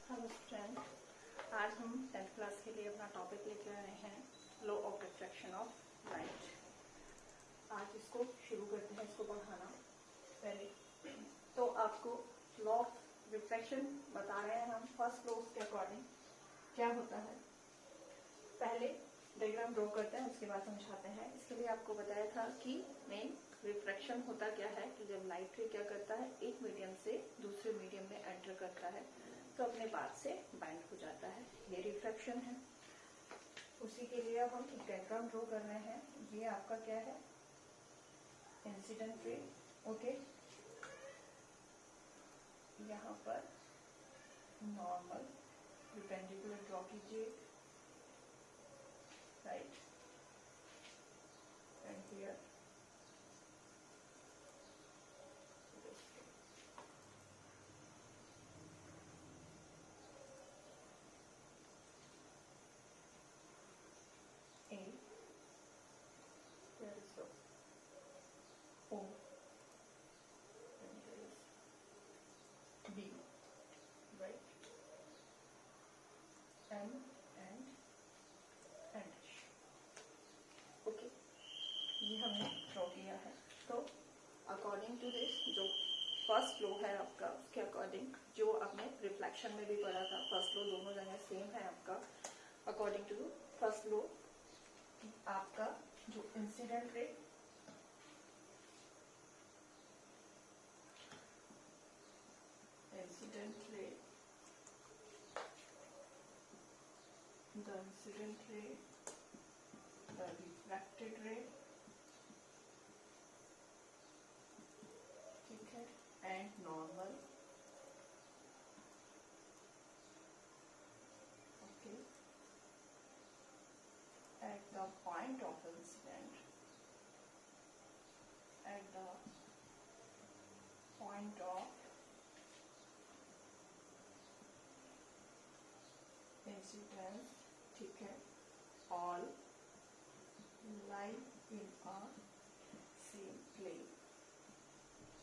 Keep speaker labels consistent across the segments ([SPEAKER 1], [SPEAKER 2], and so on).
[SPEAKER 1] Hello student, आज हम 10th class के लिए अपना टॉपिक लेके आए हैं law of refraction of light. आज इसको शुरू करते हैं, इसको पढ़ाना। पहले तो आपको लॉ ऑफ रिफ्रैक्शन बता रहे हैं हम फर्स्ट लॉ के अकॉर्डिंग क्या होता है। पहले डायग्राम ड्रॉ करते हैं, उसके बाद समझाते हैं। इसके लिए आपको बताया था कि मेन रिफ्रैक्शन होता क्या है कि जब लाइट रे क्या करता है, एक मीडियम से दूसरे मीडियम में एंटर करता है तो अपने पाथ से बाइंड हो जाता है, ये रिफ्रैक्शन है। उसी के लिए अब हम एक डायग्राम ड्रॉ कर रहे हैं। ये आपका क्या है, इंसिडेंट रे। ओके, यहाँ पर नॉर्मल परपेंडिकुलर ड्रॉ कीजिए, right, and here A, there is the O, and there is B, right, M and dash. Okay, ये हमने ड्रॉ किया है। तो अकॉर्डिंग टू दिस, जो फर्स्ट लॉ है आपका, उसके अकॉर्डिंग जो आपने रिफ्लेक्शन में भी पढ़ा था, फर्स्ट लॉ दोनों जगह सेम है आपका। अकॉर्डिंग टू फर्स्ट लॉ, आपका जो incident ray the incident ray, the refracted ray, ठीक है, and normal, okay, at the point of incident, at the point of incidence, ठीक है, all lie in a same plane,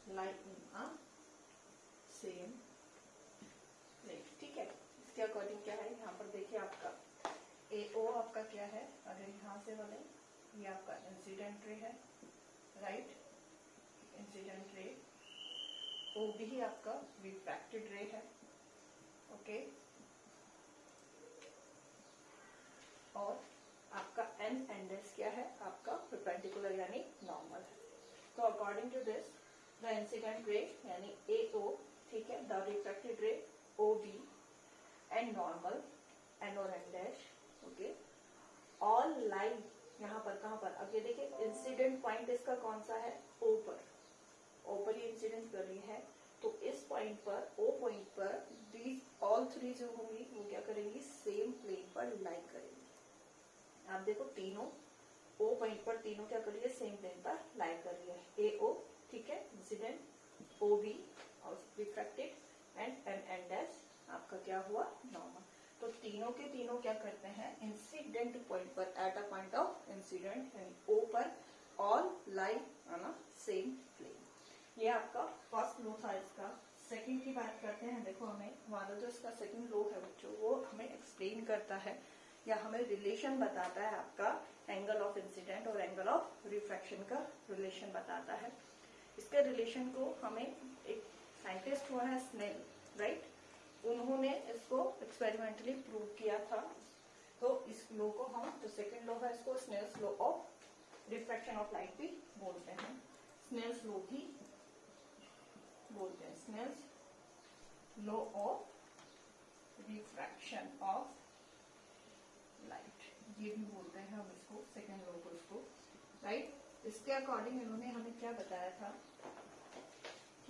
[SPEAKER 1] lie in a same plane, ठीक है। इसके according क्या है, यहाँ पर देखिए आपका AO आपका क्या है, अगर यहाँ से वाले, ये आपका इंसिडेंट रे है, राइट, इंसिडेंट रे। OB आपका रिफ्रैक्टेड रे है, ओके, और आपका N एंड S क्या है, आपका परपेंडिकुलर यानी नॉर्मल है। तो according to this, the incident ray यानी AO, ठीक है, the refracted ray OB and normal N और N dash, okay, all lie, यहाँ पर कहाँ पर, अब ये देखिए इंसिडेंट पॉइंट इसका कौन सा है, O पर, O पर ये इंसिडेंट कर रही है, तो इस पॉइंट पर, O पॉइंट पर, दीज ऑल थ्री जो होंगी वो क्या करेंगी, सेम प्लेन पर लाई करेंगी। आप देखो तीनों O पॉइंट पर तीनों क्या कर रही है, सेम प्लेन पर लाई कर रही है। AO, ठीक है, इंसिडेंट, OB और refracted, and M and dash आपका क्या हुआ, नॉर्मल। तो तीनों के तीनों क्या करते हैं, इंसिडेंट पॉइंट पर, at a point of incident यानी O पर, all lie on a same plane. ये आपका फर्स्ट लॉ था इसका। सेकंड की बात करते हैं। देखो हमें वाला जो इसका सेकंड लॉ है बच्चों, वो हमें एक्सप्लेन करता है या हमें रिलेशन बताता है आपका एंगल ऑफ इंसिडेंट और एंगल ऑफ रिफ्रैक्शन का रिलेशन बताता है। इसके रिलेशन को हमें एक साइंटिस्ट हुआ है स्नेल, राइट, उन्होंने इसको एक्सपेरिमेंटली प्रूव किया था। तो इस लॉ को हम, जो सेकंड लॉ है, इसको Snell's law of refraction of light भी बोलते हैं, स्नेल्स लॉ भी बोलते हैं, Snell's law of refraction of light, ये भी बोलते हैं हम इसको, सेकेंड लॉ को इसको, राइट। इसके अकॉर्डिंग इन्होंने हमें क्या बताया था,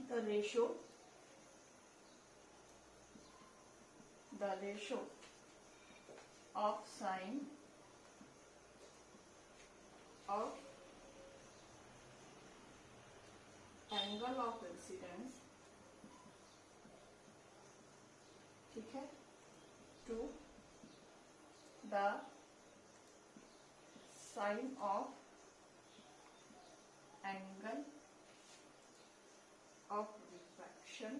[SPEAKER 1] the ratio of sine of angle of incidence, ठीक है, to the sine of angle of refraction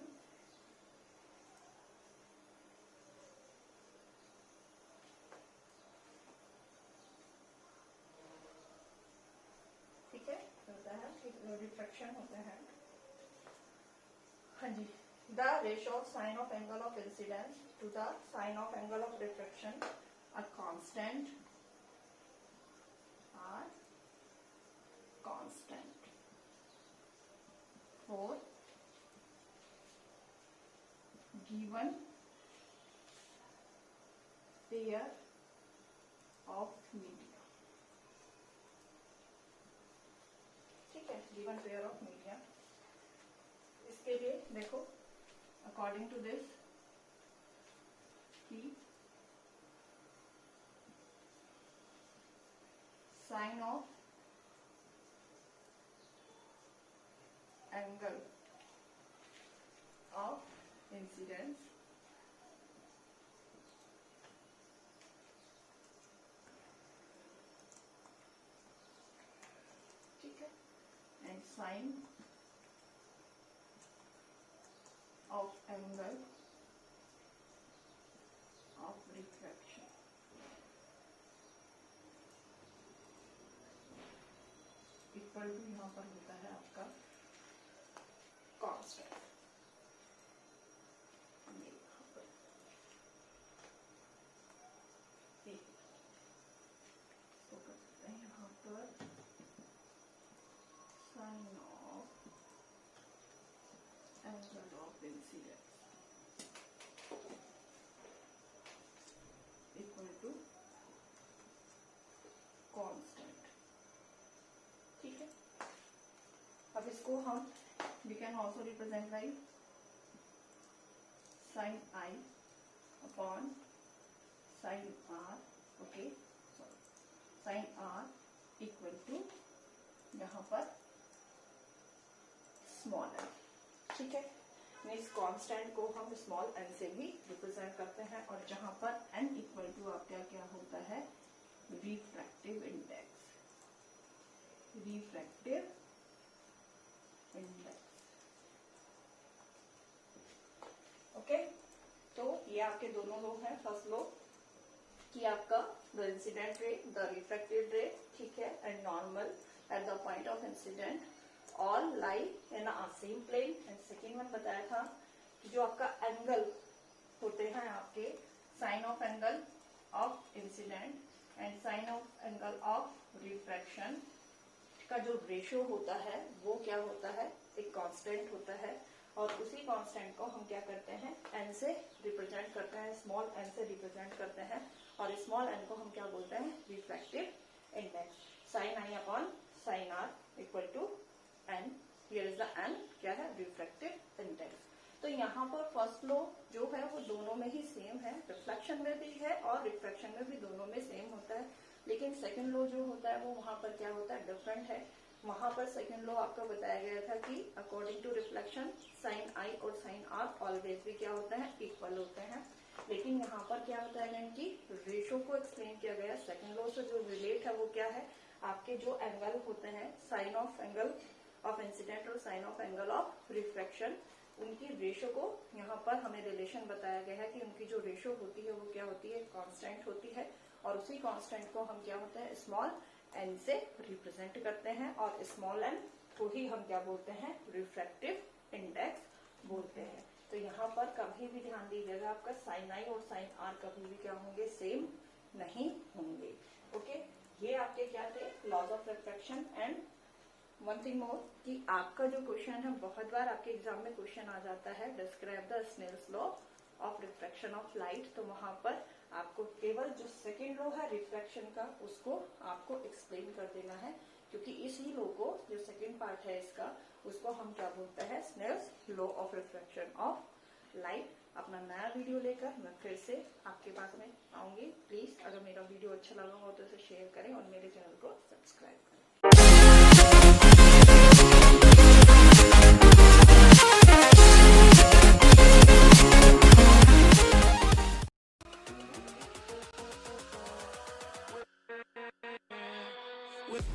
[SPEAKER 1] refraction होते हैं, हाँ जी, the ratio of sine of angle of incidence to the sine of angle of refraction are constant for given pair of media, ठीक है, given pair of media। इसके लिए देखो according to this कि sine of angle of incidence ठीक है, and sine of angle of refraction equal to यहाँ पर होता है आपका कांस्टेंट। तो करते हैं यहाँ पर sine of angle of incidence equal to constant, ठीक है। अब इसको हम we can also represent by sin I upon sin R, okay, sorry, sin R equal to यहाँ पर स्मॉल n, ठीक है। मीन्स कांस्टेंट को हम स्मॉल n से भी रिप्रेजेंट करते हैं, और जहां पर n इक्वल टू आपका क्या होता है, refractive index, refractive index, okay. तो ये आपके दोनों लो हैं। फर्स्ट लो कि आपका the incident ray, the refracted ray, ठीक है, and normal at the point of incident all lie in a same plane. And second one बताया था कि जो आपका एंगल होते हैं आपके sine of angle of incident and sine of angle of refraction का जो रेशियो होता है वो क्या होता है, एक कांस्टेंट होता है, और उसी कांस्टेंट को हम क्या करते हैं, n से रिप्रेजेंट करते हैं, स्मॉल n से रिप्रेजेंट करते हैं, और स्मॉल n को हम क्या बोलते हैं, refractive index. Sine i upon sine r equal to n, here is the n क्या है, रिफ्रैक्टिव इंडेक्स। तो यहाँ पर फर्स्ट लो जो है वो दोनों में ही सेम है, रिफ्लेक्शन में भी है और रिफ्रैक्शन में भी दोनों में सेम होता है, लेकिन सेकंड लो जो होता है वो वहां पर क्या होता है, डिफरेंट है। वहां पर सेकंड लॉ आपको बताया गया था कि अकॉर्डिंग टू रिफ्लेक्शन साइन आई और साइन आर ऑलवेज भी क्या होते हैं, इक्वल होते हैं। लेकिन यहाँ पर क्या होता है कि रेशो को एक्सप्लेन किया गया। सेकंड लॉ से जो रिलेट है वो क्या है, आपके जो एंगल होते हैं, sine of angle of incident और sine of angle of reflection, उनकी रेशो को यहाँ पर हमें रिलेशन बताया गया है कि उनकी जो रेशो होती है वो क्या होती है, कांस्टेंट होती है, और उसी कांस्टेंट को हम क्या होता है, स्मॉल n से रिप्रेजेंट करते हैं, और स्मॉल n को ही हम क्या बोलते हैं, रिफ्रैक्टिव इंडेक्स बोलते हैं। तो यहाँ पर कभी भी ध्यान दीजिएगा, आपका साइन आई और साइन आर कभी भी क्या होंगे, सेम नहीं होंगे। ओके, ये आपके क्या थे, laws of refraction. And one thing more कि आपका जो क्वेश्चन है, बहुत बार आपके एग्जाम में क्वेश्चन आ जाता है, describe the Snell's law of refraction of light. तो वहां पर आपको केवल जो सेकेंड लॉ है रिफ्रैक्शन का, उसको आपको एक्सप्लेन कर देना है, क्योंकि इसी लॉ को, जो सेकेंड पार्ट है इसका, उसको हम क्या बोलते हैं, Snell's law of refraction of light. अपना नया वीडियो लेकर मैं फिर से आपके पास में आऊंगी। प्लीज अगर मेरा वीडियो अच्छा लगा हो तो इसे शेयर करें और मेरे चैनल को सब्सक्राइब करें। With